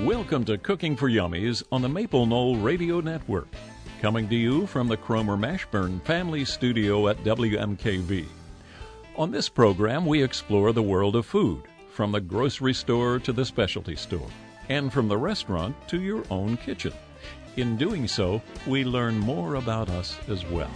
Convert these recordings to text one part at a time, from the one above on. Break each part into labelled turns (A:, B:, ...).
A: Welcome to Cooking for Yummies on the Maple Knoll Radio Network. Coming to you from the Cromer-Mashburn Family Studio at WMKV. On this program, we explore the world of food, from the grocery store to the specialty store, and from the restaurant to your own kitchen. In doing so, we learn more about us as well.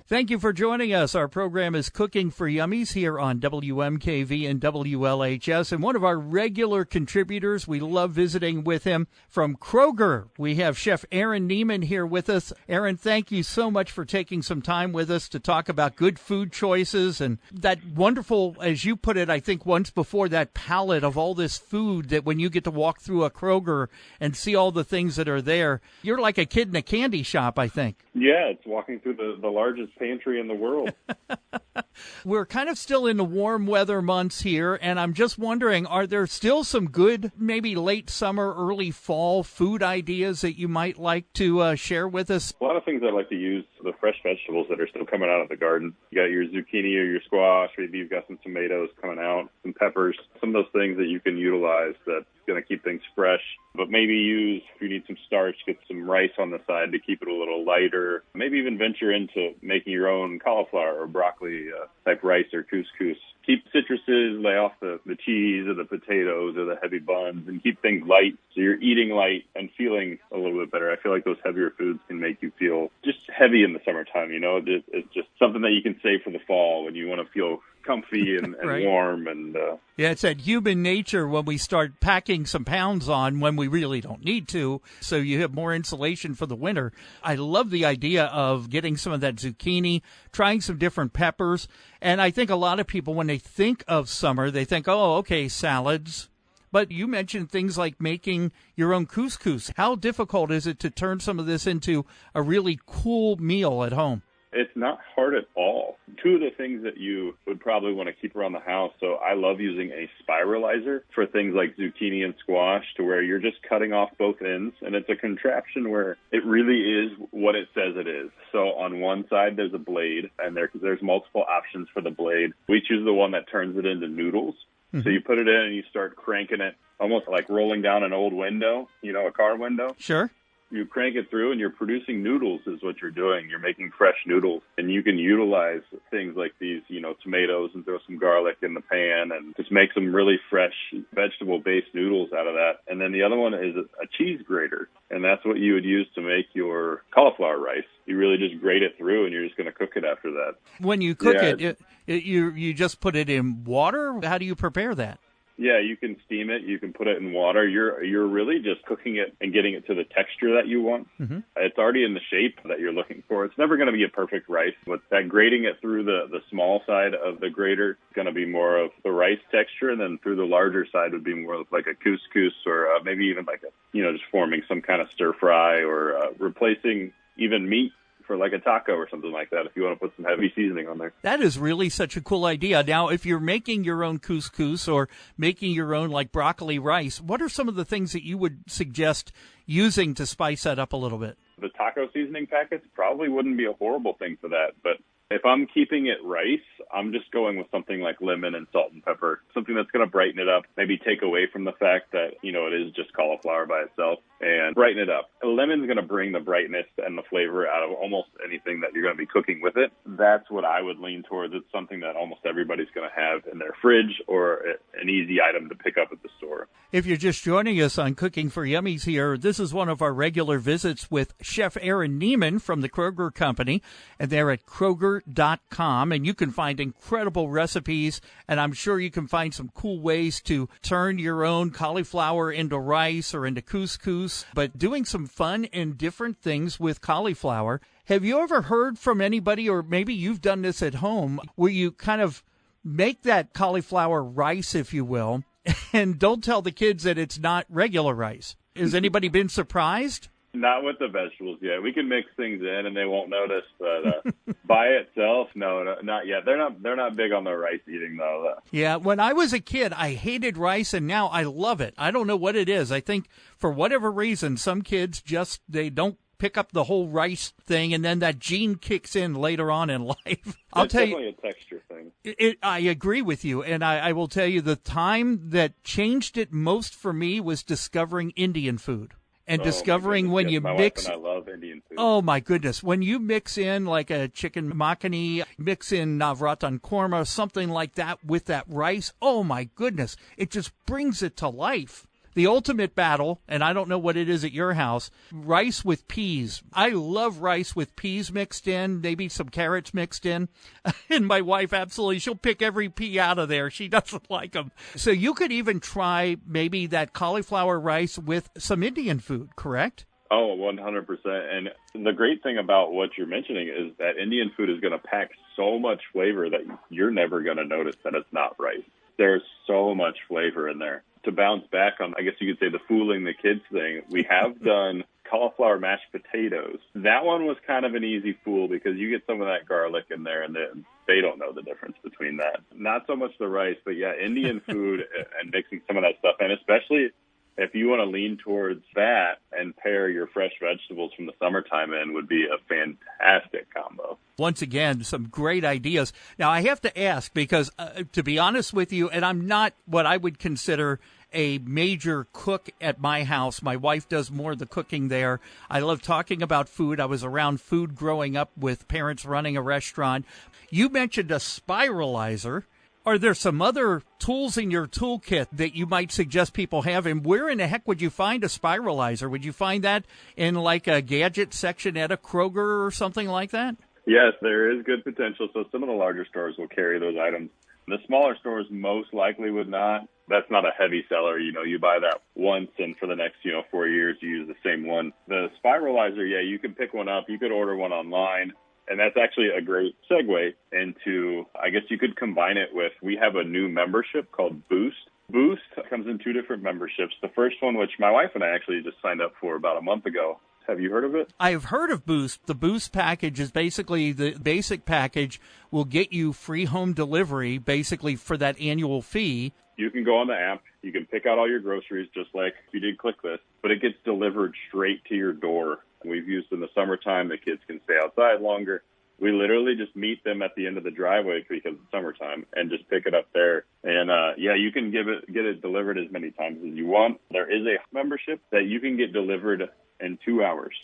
B: Thank you for joining us. Our program is Cooking for Yummies here on WMKV and WLHS. And one of our regular contributors, we love visiting with him from Kroger. We have Chef Aaron Neiman here with us. Aaron, thank you so much for taking some time with us to talk about good food choices and that wonderful, as you put it, I think once before, that palette of all this food that when you get to walk through a Kroger and see all the things that are there, you're like a kid in a candy shop, I think.
C: Yeah, it's walking through the largest pantry in the world.
B: We're kind of still in the warm weather months here, and I'm just wondering, are there still some good, maybe late summer, early fall food ideas that you might like to share with us?
C: A lot of things I like to use, the fresh vegetables that are still coming out of the garden. You got your zucchini or your squash, maybe you've got some tomatoes coming out, some peppers, some of those things that you can utilize that's going to keep things fresh. But maybe use, if you need some starch, get some rice on the side to keep it a little lighter. Maybe even venture into making your own cauliflower or broccoli type rice or couscous. Keep citruses, lay off the cheese or the potatoes or the heavy buns, and keep things light so you're eating light and feeling a little bit better. I feel like those heavier foods can make you feel just heavy in the summertime, you know. It's just something that you can save for the fall when you want to feel comfy and
B: right.
C: Warm. And
B: yeah, it's that human nature when we start packing some pounds on when we really don't need to, so you have more insulation for the winter. I love the idea of getting some of that zucchini, trying some different peppers, and I think a lot of people, when they think of summer, they think, oh, okay, salads. But you mentioned things like making your own couscous. How difficult is it to turn some of this into a really cool meal at home?
C: It's not hard at all. Two of the things that you would probably want to keep around the house, so I love using a spiralizer for things like zucchini and squash, to where you're just cutting off both ends, and it's a contraption where it really is what it says it is. So on one side, there's a blade, and there's multiple options for the blade. We choose the one that turns it into noodles. So you put it in and you start cranking it, almost like rolling down an old window, you know, a car window.
B: Sure.
C: You crank it through and you're producing noodles is what you're doing. You're making fresh noodles. And you can utilize things like these, you know, tomatoes and throw some garlic in the pan and just make some really fresh vegetable-based noodles out of that. And then the other one is a cheese grater. And that's what you would use to make your cauliflower rice. You really just grate it through and you're just going to cook it after that.
B: When you cook you just put it in water? How do you prepare that?
C: Yeah, you can steam it. You can put it in water. You're really just cooking it and getting it to the texture that you want. Mm-hmm. It's already in the shape that you're looking for. It's never going to be a perfect rice. But that grating it through the small side of the grater is going to be more of the rice texture, and then through the larger side would be more of like a couscous or maybe even like just forming some kind of stir fry or replacing even meat for like a taco or something like that if you want to put some heavy seasoning on there. That
B: is really such a cool idea. Now, if you're making your own couscous or making your own like broccoli rice, what are some of the things that you would suggest using to spice that up a little bit?
C: The taco seasoning packets probably wouldn't be a horrible thing for that, but if I'm keeping it rice, I'm just going with something like lemon and salt and pepper, something that's going to brighten it up, maybe take away from the fact that, you know, it is just cauliflower by itself, and brighten it up. Lemon's going to bring the brightness and the flavor out of almost anything that you're going to be cooking with it. That's what I would lean towards. It's something that almost everybody's going to have in their fridge or an easy item to pick up at the store.
B: If you're just joining us on Cooking for Yummies here, this is one of our regular visits with Chef Aaron Neiman from the Kroger Company, and they're at Kroger.com, and you can find incredible recipes, and I'm sure you can find some cool ways to turn your own cauliflower into rice or into couscous, but doing some fun and different things with cauliflower. Have you ever heard from anybody, or maybe you've done this at home, where you kind of make that cauliflower rice, if you will, and don't tell the kids that it's not regular rice? Has anybody been surprised?
C: Not with the vegetables yet. We can mix things in and they won't notice, but by itself, no, not yet. They're not big on the rice eating though.
B: Yeah, when I was a kid, I hated rice, and now I love it. I don't know what it is. I think for whatever reason, some kids just they don't pick up the whole rice thing, and then that gene kicks in later on in life.
C: I'll tell you, it's definitely a texture thing.
B: I agree with you, and I will tell you the time that changed it most for me was discovering Indian food. And discovering when you mix,
C: my wife and I love Indian food.
B: Oh my goodness, when you mix in like a chicken makhani, mix in navratan korma, something like that with that rice, oh my goodness, it just brings it to life. The ultimate battle, and I don't know what it is at your house, rice with peas. I love rice with peas mixed in, maybe some carrots mixed in. And my wife, absolutely, she'll pick every pea out of there. She doesn't like them. So you could even try maybe that cauliflower rice with some Indian food, correct?
C: Oh, 100%. And the great thing about what you're mentioning is that Indian food is going to pack so much flavor that you're never going to notice that it's not rice. There's so much flavor in there. To bounce back on, I guess you could say, the fooling the kids thing, we have done cauliflower mashed potatoes. That one was kind of an easy fool because you get some of that garlic in there and then they don't know the difference between that. Not so much the rice, but yeah, Indian food and mixing some of that stuff in, especially if you want to lean towards that and pair your fresh vegetables from the summertime in, would be a fantastic combo.
B: Once again, some great ideas. Now, I have to ask because, to be honest with you, and I'm not what I would consider a major cook at my house. My wife does more of the cooking there. I love talking about food. I was around food growing up with parents running a restaurant. You mentioned a spiralizer. Are there some other tools in your toolkit that you might suggest people have? And where in the heck would you find a spiralizer? Would you find that in like a gadget section at a Kroger or something like that?
C: Yes, there is good potential. So some of the larger stores will carry those items. The smaller stores most likely would not. That's not a heavy seller. You know, you buy that once and for the next, 4 years, you use the same one. The spiralizer, yeah, you can pick one up. You could order one online. And that's actually a great segue into, I guess you could combine it with, we have a new membership called Boost. Boost comes in 2 different memberships. The first one, which my wife and I actually just signed up for about a month ago. Have you heard of it?
B: I've heard of Boost. The Boost package is basically the basic package will get you free home delivery, basically for that annual fee.
C: You can go on the app. You can pick out all your groceries just like you did ClickList, but it gets delivered straight to your door. We've used in the summertime. The kids can stay outside longer. We literally just meet them at the end of the driveway because it's summertime and just pick it up there. And, you can get it delivered as many times as you want. There is a membership that you can get delivered in 2 hours.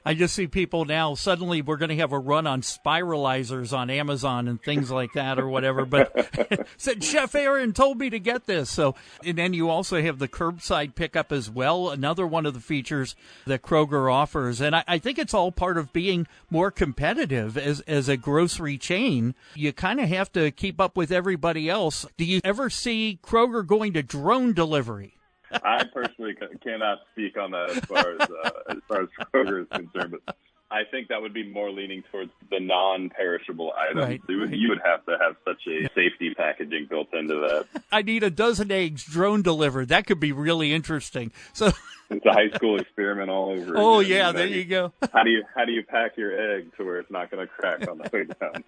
B: I just see people now, suddenly we're going to have a run on spiralizers on Amazon and things like that or whatever. But said Chef Aaron told me to get this. So, and then you also have the curbside pickup as well, another one of the features that Kroger offers. And I think it's all part of being more competitive as a grocery chain. You kind of have to keep up with everybody else. Do you ever see Kroger going to drone delivery?
C: I personally cannot speak on that as far as Kroger is concerned, but I think that would be more leaning towards the non-perishable items.
B: Right.
C: You would have to have such a safety packaging built into that.
B: I need a dozen eggs drone delivered. That could be really interesting. So
C: it's a high school experiment all over.
B: Oh
C: again.
B: yeah, there you go.
C: How do you pack your egg to where it's not going to crack on the way down?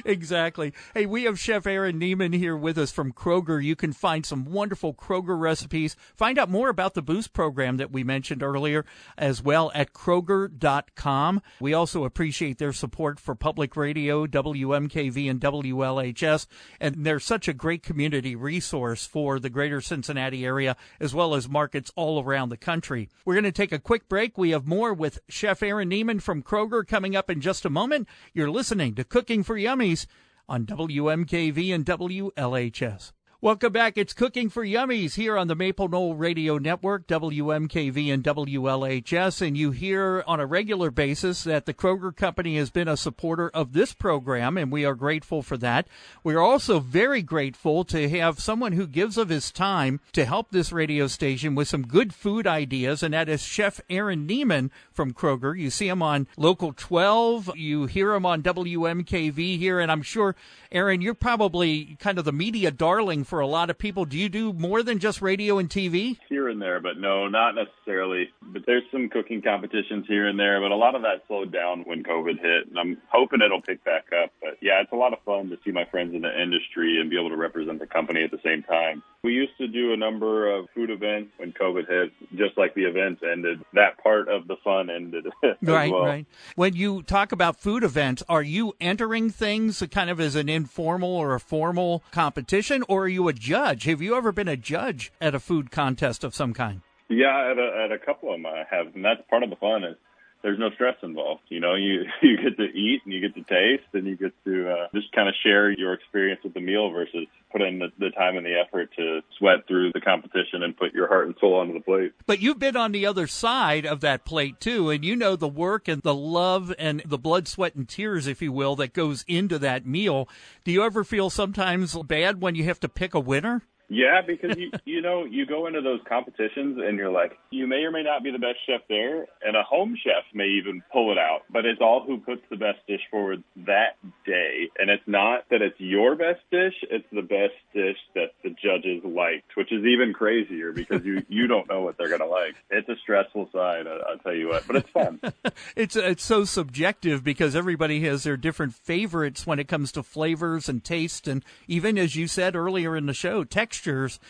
B: Exactly. Hey, we have Chef Aaron Neiman here with us from Kroger. You can find some wonderful Kroger recipes. Find out more about the Boost program that we mentioned earlier as well at Kroger.com. We also appreciate their support for public radio, WMKV and WLHS. And they're such a great community resource for the greater Cincinnati area as well as markets all around the country. We're going to take a quick break. We have more with Chef Aaron Neiman from Kroger coming up in just a moment. You're listening to Cooking for Yummies on WMKV and WLHS. Welcome back. It's Cooking for Yummies here on the Maple Knoll Radio Network, WMKV and WLHS. And you hear on a regular basis that the Kroger Company has been a supporter of this program, and we are grateful for that. We are also very grateful to have someone who gives of his time to help this radio station with some good food ideas, and that is Chef Aaron Neiman from Kroger. You see him on Local 12. You hear him on WMKV here, and I'm sure, Aaron, you're probably kind of the media darling for a lot of people. Do you do more than just radio and TV?
C: Here and there, but no, not necessarily. But there's some cooking competitions here and there, but a lot of that slowed down when COVID hit, and I'm hoping it'll pick back up. But yeah, it's a lot of fun to see my friends in the industry and be able to represent the company at the same time. We used to do a number of food events when COVID hit. Just like the events ended, that part of the fun ended as
B: Right,
C: well.
B: right. When you talk about food events, are you entering things kind of as an informal or a formal competition, or are you a judge? Have you ever been a judge at a food contest of some kind?
C: Yeah, at a couple of them I have, and that's part of the fun is there's no stress involved. You know, you get to eat and you get to taste and you get to just kind of share your experience with the meal versus put in the time and the effort to sweat through the competition and put your heart and soul onto the plate.
B: But you've been on the other side of that plate, too, and you know the work and the love and the blood, sweat, and tears, if you will, that goes into that meal. Do you ever feel sometimes bad when you have to pick a winner?
C: Yeah, because you know, you go into those competitions and you're like, you may or may not be the best chef there, and a home chef may even pull it out, but it's all who puts the best dish forward that day. And it's not that it's your best dish, it's the best dish that the judges liked, which is even crazier because you don't know what they're going to like. It's a stressful side, I'll tell you what, but it's fun.
B: It's so subjective because everybody has their different favorites when it comes to flavors and taste, and even, as you said earlier in the show, textures.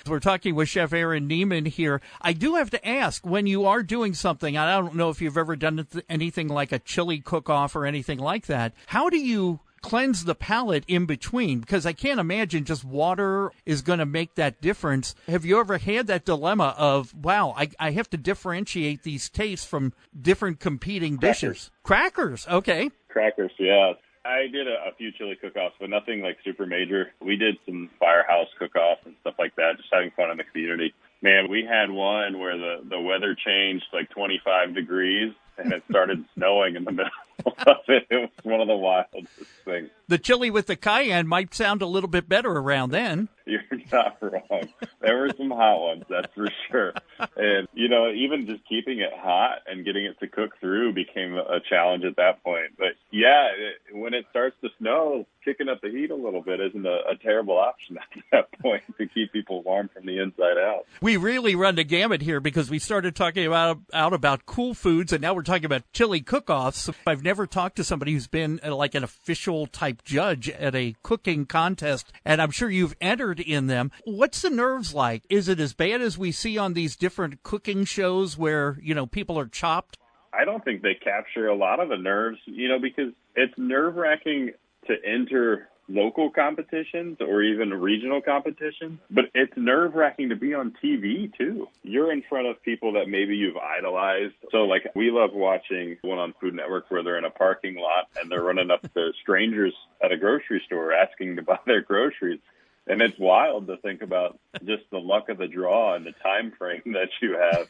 B: We're talking with Chef Aaron Neiman here. I do have to ask, when you are doing something, I don't know if you've ever done anything like a chili cook-off or anything like that, how do you cleanse the palate in between? Because I can't imagine just water is going to make that difference. Have you ever had that dilemma of, wow, I have to differentiate these tastes from different competing dishes? Crackers, okay.
C: Crackers, yeah. I did a few chili cook-offs, but nothing like super major. We did some firehouse cook-offs and stuff like that, just having fun in the community. Man, we had one where the weather changed like 25 degrees, and it started snowing in the middle of it. It was one of the wildest things.
B: The chili with the cayenne might sound a little bit better around then.
C: You're not wrong. There were some hot ones, that's for sure. And, you know, even just keeping it hot and getting it to cook through became a challenge at that point. But, yeah, when it starts to snow, kicking up the heat a little bit isn't a terrible option at that point to keep people warm from the inside out.
B: We really run the gamut here because we started talking about cool foods, and now we're talking about chili cook-offs. I've never talked to somebody who's been like an official type judge at a cooking contest, and I'm sure you've entered in them. What's the nerves like? Is it as bad as we see on these different cooking shows where, you know, people are chopped?
C: I don't think they capture a lot of the nerves, you know, because it's nerve-wracking to enter local competitions or even regional competitions, but it's nerve-wracking to be on TV too. You're in front of people that maybe you've idolized. So like we love watching one on Food Network where they're in a parking lot and they're running up to strangers at a grocery store asking to buy their groceries. And it's wild to think about just the luck of the draw and the time frame that you have.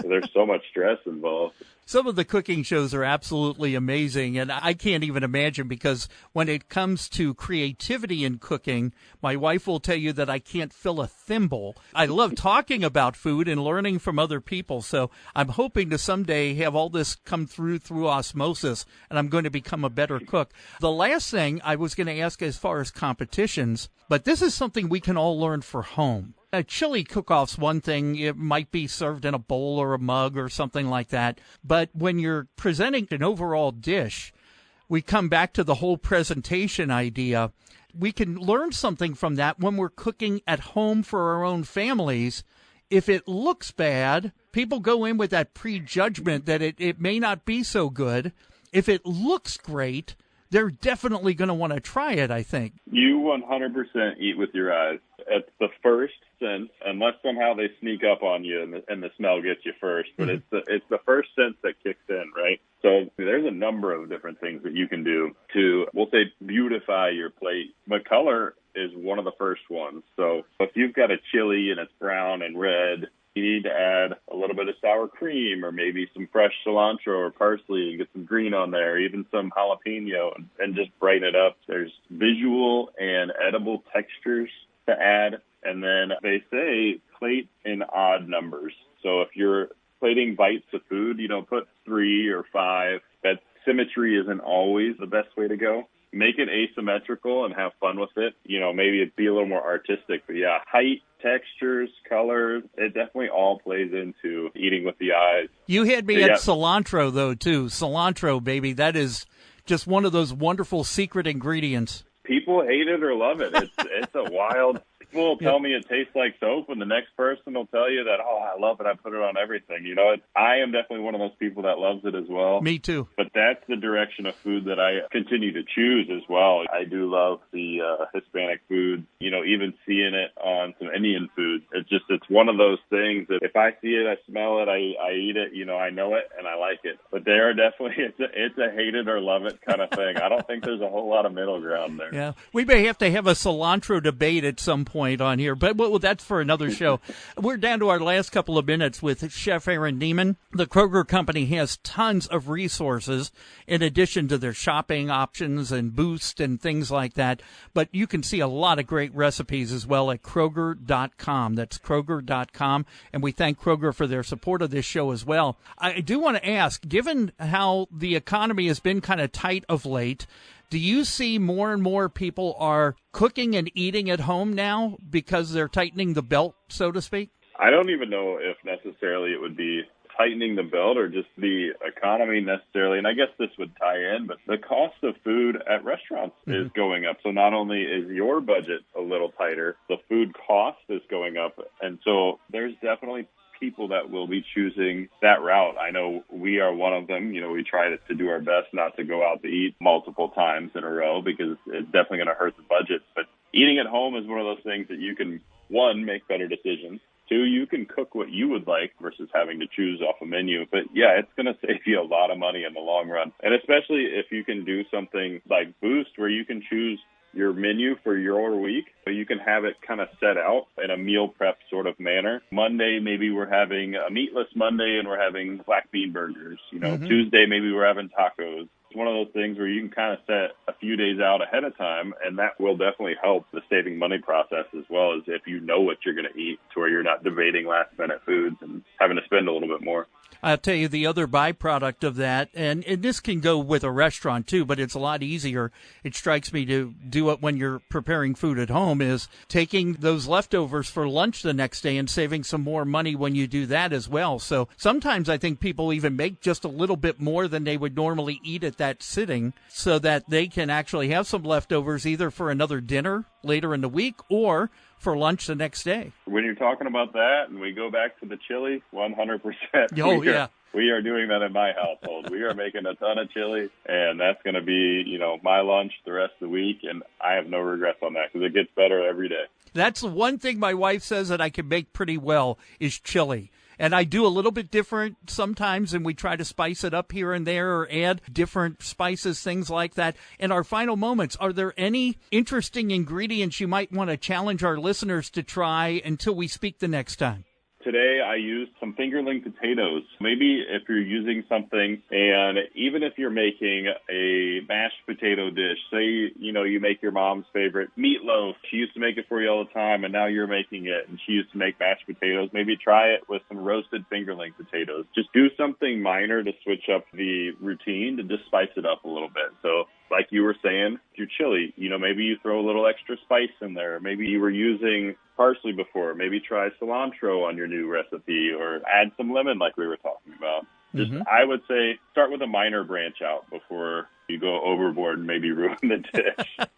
C: There's so much stress involved.
B: Some of the cooking shows are absolutely amazing, and I can't even imagine because when it comes to creativity in cooking, my wife will tell you that I can't fill a thimble. I love talking about food and learning from other people, so I'm hoping to someday have all this come through osmosis, and I'm going to become a better cook. The last thing I was going to ask as far as competitions, but this is something we can all learn for home. A chili cook-off's one thing. It might be served in a bowl or a mug or something like that. But when you're presenting an overall dish, we come back to the whole presentation idea. We can learn something from that when we're cooking at home for our own families. If it looks bad, people go in with that prejudgment that it may not be so good. If it looks great, they're definitely going to want to try it, I think.
C: You 100% eat with your eyes. It's the first sense, unless somehow they sneak up on you and the smell gets you first. But it's the first sense that kicks in, right? So there's a number of different things that you can do to, we'll say, beautify your plate. But color is one of the first ones. So if you've got a chili and it's brown and red, you need to add a little bit of sour cream or maybe some fresh cilantro or parsley and get some green on there, even some jalapeno, and just brighten it up. There's visual and edible textures to add. And then they say plate in odd numbers. So if you're plating bites of food, you don't put 3 or 5. That symmetry isn't always the best way to go. Make it asymmetrical and have fun with it. You know, maybe it'd be a little more artistic. But yeah, height, textures, colors, it definitely all plays into eating with the eyes.
B: You had me at cilantro, though, too. Cilantro, baby. That is just one of those wonderful secret ingredients.
C: People hate it or love it. It's a wild People will tell me it tastes like soap, and the next person will tell you that, oh, I love it, I put it on everything. You know, I am definitely one of those people that loves it as well.
B: Me too.
C: But that's the direction of food that I continue to choose as well. I do love the Hispanic foods, you know, even seeing it on some Indian food. It's one of those things that if I see it, I smell it, I eat it, you know, I know it and I like it. But they are definitely, it's a hate it or love it kind of thing. I don't think there's a whole lot of middle ground there.
B: Yeah, we may have to have a cilantro debate at some point on here, but well, that's for another show. We're down to our last couple of minutes with Chef Aaron Neiman. The Kroger Company has tons of resources in addition to their shopping options and Boost and things like that. But you can see a lot of great recipes as well at Kroger.com. That's Kroger.com. And we thank Kroger for their support of this show as well. I do want to ask, given how the economy has been kind of tight of late, do you see more and more people are cooking and eating at home now because they're tightening the belt, so to speak?
C: I don't even know if necessarily it would be tightening the belt or just the economy necessarily. And I guess this would tie in, but the cost of food at restaurants is going up. So not only is your budget a little tighter, the food cost is going up. And so there's definitely people that will be choosing that route. I know we are one of them. You know, we try to do our best not to go out to eat multiple times in a row because it's definitely going to hurt the budget. But eating at home is one of those things that you can, one, make better decisions. Two, you can cook what you would like versus having to choose off a menu. But yeah, it's going to save you a lot of money in the long run. And especially if you can do something like Boost where you can choose your menu for your week, so you can have it kind of set out in a meal prep sort of manner. Monday, maybe we're having a meatless Monday and we're having black bean burgers. You know, Tuesday, maybe we're having tacos. It's one of those things where you can kind of set a few days out ahead of time, and that will definitely help the saving money process as well as if you know what you're going to eat to where you're not debating last-minute foods and having to spend a little bit more.
B: I'll tell you the other byproduct of that, and this can go with a restaurant too, but it's a lot easier, it strikes me, to do it when you're preparing food at home, is taking those leftovers for lunch the next day and saving some more money when you do that as well. So sometimes I think people even make just a little bit more than they would normally eat at that sitting so that they can actually have some leftovers either for another dinner later in the week or for lunch the next day.
C: When you're talking about that, and we go back to the chili, 100%.
B: Oh, yeah.
C: We are doing that in my household. We are making a ton of chili, and that's going to be, you know, my lunch the rest of the week, and I have no regrets on that because it gets better every day.
B: That's the one thing my wife says that I can make pretty well is chili. And I do a little bit different sometimes, and we try to spice it up here and there or add different spices, things like that. In our final moments, are there any interesting ingredients you might want to challenge our listeners to try until we speak the next time?
C: Today, I used some fingerling potatoes. Maybe if you're using something, and even if you're making a mashed potato dish, say, you know, you make your mom's favorite meatloaf. She used to make it for you all the time, and now you're making it, and she used to make mashed potatoes. Maybe try it with some roasted fingerling potatoes. Just do something minor to switch up the routine to just spice it up a little bit. So, like you were saying, your chili, you know, maybe you throw a little extra spice in there. Maybe you were using parsley before. Maybe try cilantro on your new recipe or add some lemon like we were talking about. Just, I would say, start with a minor branch out before you go overboard and maybe ruin the dish.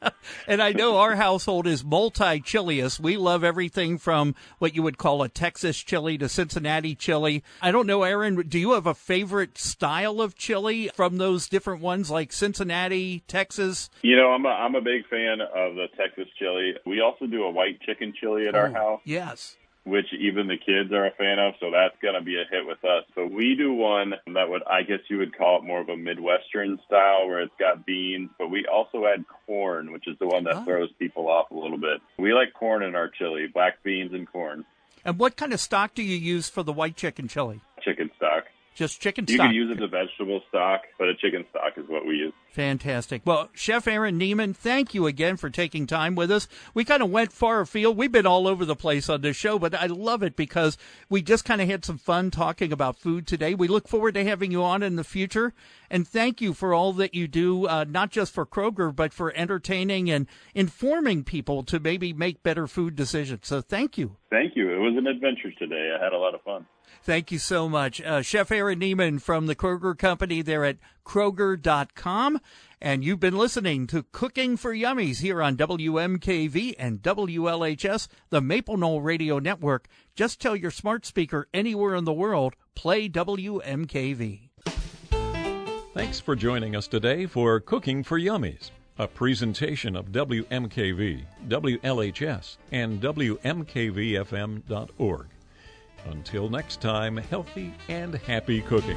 B: And I know our household is multi-chilious. We love everything from what you would call a Texas chili to Cincinnati chili. I don't know, Aaron, do you have a favorite style of chili from those different ones like Cincinnati, Texas?
C: You know, I'm a big fan of the Texas chili. We also do a white chicken chili at our house.
B: Yes.
C: Which even the kids are a fan of, so that's going to be a hit with us. But we do one that would, I guess you would call it more of a Midwestern style where it's got beans, but we also add corn, which is the one that throws people off a little bit. We like corn in our chili, black beans and corn.
B: And what kind of stock do you use for the white chicken chili?
C: Chicken stock.
B: Just chicken stock.
C: You can use it as a vegetable stock, but a chicken stock is what we use.
B: Fantastic. Well, Chef Aaron Neiman, thank you again for taking time with us. We kind of went far afield. We've been all over the place on this show, but I love it because we just kind of had some fun talking about food today. We look forward to having you on in the future. And thank you for all that you do, not just for Kroger, but for entertaining and informing people to maybe make better food decisions. So thank you.
C: Thank you. It was an adventure today. I had a lot of fun.
B: Thank you so much. Chef Aaron Neiman from the Kroger Company there at Kroger.com. And you've been listening to Cooking for Yummies here on WMKV and WLHS, the Maple Knoll Radio Network. Just tell your smart speaker anywhere in the world, play WMKV.
A: Thanks for joining us today for Cooking for Yummies, a presentation of WMKV, WLHS, and WMKVFM.org. Until next time, healthy and happy cooking.